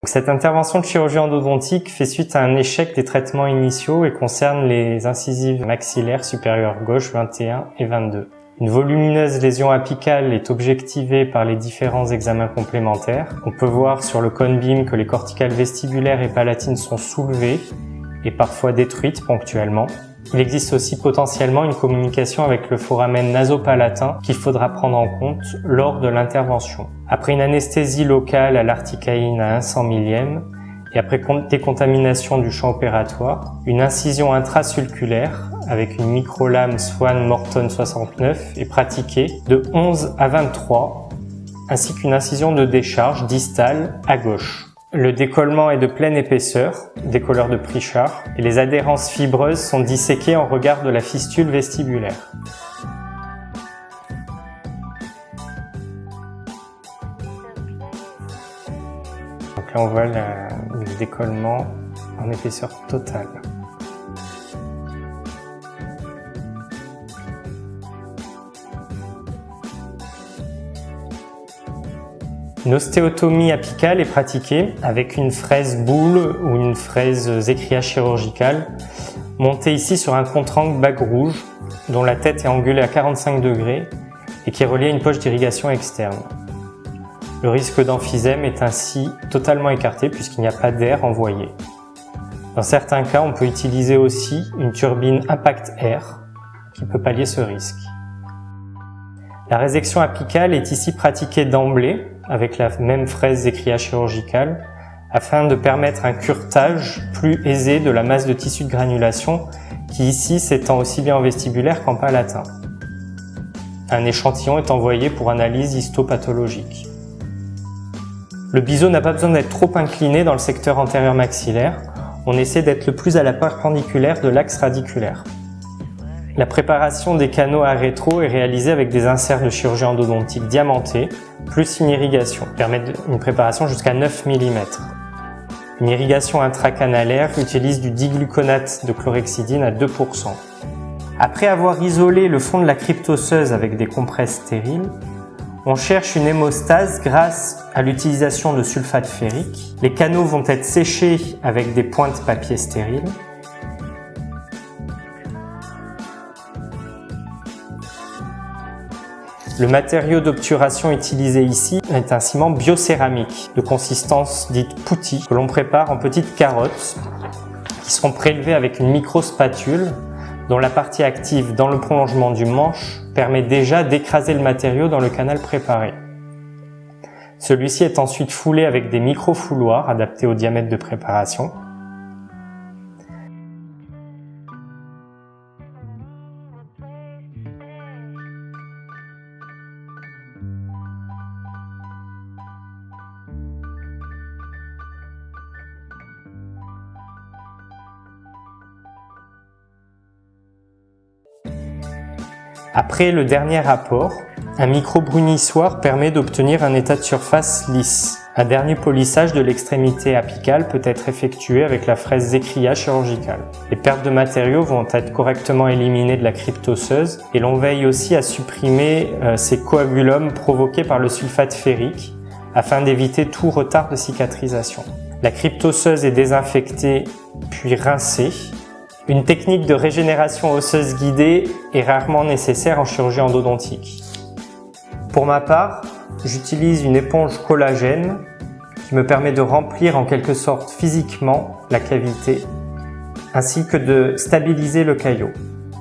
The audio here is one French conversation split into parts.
Cette intervention de chirurgie endodontique fait suite à un échec des traitements initiaux et concerne les incisives maxillaires supérieures gauche 21 et 22. Une volumineuse lésion apicale est objectivée par les différents examens complémentaires. On peut voir sur le cone beam que les corticales vestibulaires et palatines sont soulevées et parfois détruites ponctuellement. Il existe aussi potentiellement une communication avec le foramen nasopalatin qu'il faudra prendre en compte lors de l'intervention. Après une anesthésie locale à l'articaïne à 1/100 millième et après décontamination du champ opératoire, une incision intracirculaire avec une microlame Swan Morton 69 est pratiquée de 11 à 23 ainsi qu'une incision de décharge distale à gauche. Le décollement est de pleine épaisseur, décolleur de Pritchard, et les adhérences fibreuses sont disséquées en regard de la fistule vestibulaire. Donc là on voit le décollement en épaisseur totale. Une ostéotomie apicale est pratiquée avec une fraise boule ou une fraise Zechria chirurgicale montée ici sur un contre-angle bague rouge dont la tête est angulée à 45 degrés et qui est reliée à une poche d'irrigation externe. Le risque d'emphysème est ainsi totalement écarté puisqu'il n'y a pas d'air envoyé. Dans certains cas, on peut utiliser aussi une turbine impact air qui peut pallier ce risque. La résection apicale est ici pratiquée d'emblée avec la même fraise Zechria chirurgicale afin de permettre un curetage plus aisé de la masse de tissu de granulation qui ici s'étend aussi bien en vestibulaire qu'en palatin. Un échantillon est envoyé pour analyse histopathologique. Le biseau n'a pas besoin d'être trop incliné dans le secteur antérieur maxillaire, on essaie d'être le plus à la perpendiculaire de l'axe radiculaire. La préparation des canaux à rétro est réalisée avec des inserts de chirurgie endodontique diamantés, plus une irrigation, qui permet une préparation jusqu'à 9 mm. Une irrigation intracanalaire utilise du digluconate de chlorhexidine à 2%. Après avoir isolé le fond de la crypte osseuse avec des compresses stériles, on cherche une hémostase grâce à l'utilisation de sulfate ferrique. Les canaux vont être séchés avec des pointes papier stériles. Le matériau d'obturation utilisé ici est un ciment biocéramique de consistance dite putty que l'on prépare en petites carottes qui seront prélevées avec une micro-spatule dont la partie active dans le prolongement du manche permet déjà d'écraser le matériau dans le canal préparé. Celui-ci est ensuite foulé avec des micro-fouloirs adaptés au diamètre de préparation. Après le dernier apport, un micro-brunissoir permet d'obtenir un état de surface lisse. Un dernier polissage de l'extrémité apicale peut être effectué avec la fraise Zechria chirurgicale. Les pertes de matériaux vont être correctement éliminées de la crypte osseuse et l'on veille aussi à supprimer ces coagulums provoqués par le sulfate ferrique afin d'éviter tout retard de cicatrisation. La crypte osseuse est désinfectée puis rincée. Une technique de régénération osseuse guidée est rarement nécessaire en chirurgie endodontique. Pour ma part, j'utilise une éponge collagène qui me permet de remplir en quelque sorte physiquement la cavité ainsi que de stabiliser le caillot.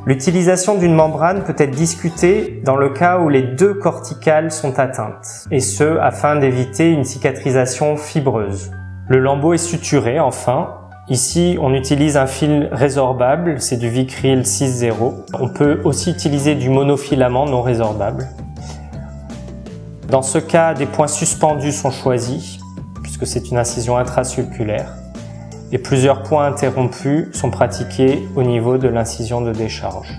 L'utilisation d'une membrane peut être discutée dans le cas où les deux corticales sont atteintes, et ce afin d'éviter une cicatrisation fibreuse. Le lambeau est suturé enfin. Ici, on utilise un fil résorbable, c'est du Vicryl 6.0. On peut aussi utiliser du monofilament non résorbable. Dans ce cas, des points suspendus sont choisis, puisque c'est une incision intracirculaire, et plusieurs points interrompus sont pratiqués au niveau de l'incision de décharge.